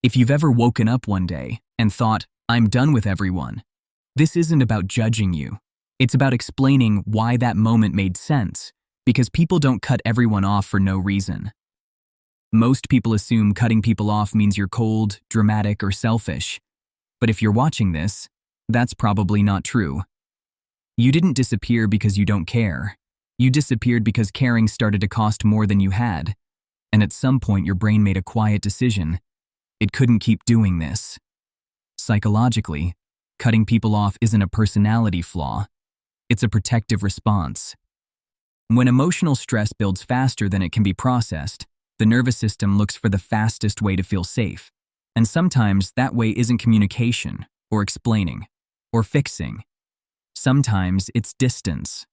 If you've ever woken up one day and thought, I'm done with everyone, this isn't about judging you. It's about explaining why that moment made sense, because people don't cut everyone off for no reason. Most people assume cutting people off means you're cold, dramatic, or selfish. But if you're watching this, that's probably not true. You didn't disappear because you don't care. You disappeared because caring started to cost more than you had. And at some point your brain made a quiet decision. It couldn't keep doing this. Psychologically, cutting people off isn't a personality flaw. It's a protective response. When emotional stress builds faster than it can be processed, the nervous system looks for the fastest way to feel safe. And sometimes that way isn't communication, or explaining, or fixing. Sometimes it's distance.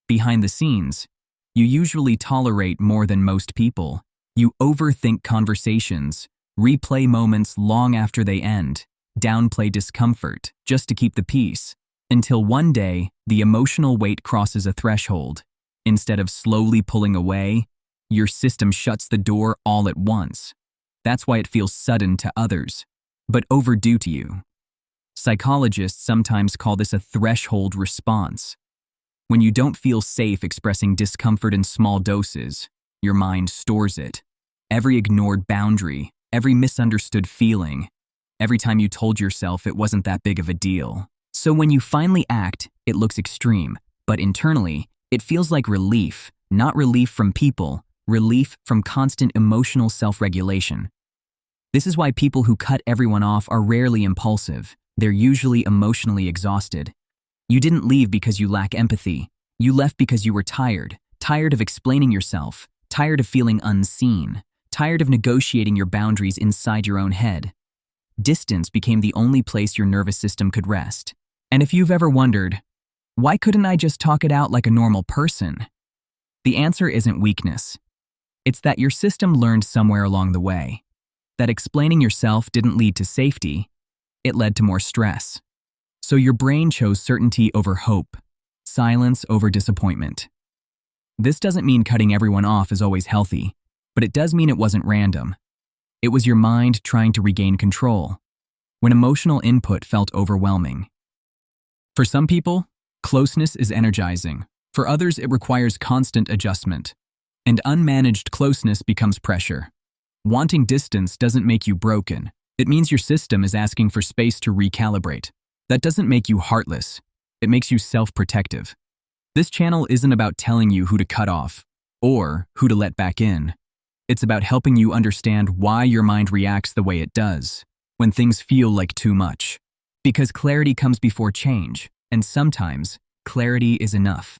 Behind the scenes, you usually tolerate more than most people. You overthink conversations, replay moments long after they end, downplay discomfort just to keep the peace, until one day the emotional weight crosses a threshold. Instead of slowly pulling away, your system shuts the door all at once. That's why it feels sudden to others, but overdue to you. Psychologists sometimes call this a threshold response. When you don't feel safe expressing discomfort in small doses, your mind stores it. Every ignored boundary, every misunderstood feeling, every time you told yourself it wasn't that big of a deal. So when you finally act, it looks extreme, but internally, it feels like relief, not relief from people, relief from constant emotional self-regulation. This is why people who cut everyone off are rarely impulsive. They're usually emotionally exhausted. You didn't leave because you lack empathy. You left because you were tired of explaining yourself, tired of feeling unseen, tired of negotiating your boundaries inside your own head. Distance became the only place your nervous system could rest. And if you've ever wondered, why couldn't I just talk it out like a normal person? The answer isn't weakness. It's that your system learned somewhere along the way that explaining yourself didn't lead to safety, it led to more stress. So your brain chose certainty over hope, silence over disappointment. This doesn't mean cutting everyone off is always healthy, but it does mean it wasn't random. It was your mind trying to regain control when emotional input felt overwhelming. For some people, closeness is energizing. For others, it requires constant adjustment. And unmanaged closeness becomes pressure. Wanting distance doesn't make you broken. It means your system is asking for space to recalibrate. That doesn't make you heartless. It makes you self-protective. This channel isn't about telling you who to cut off or who to let back in. It's about helping you understand why your mind reacts the way it does when things feel like too much. Because clarity comes before change, and sometimes clarity is enough.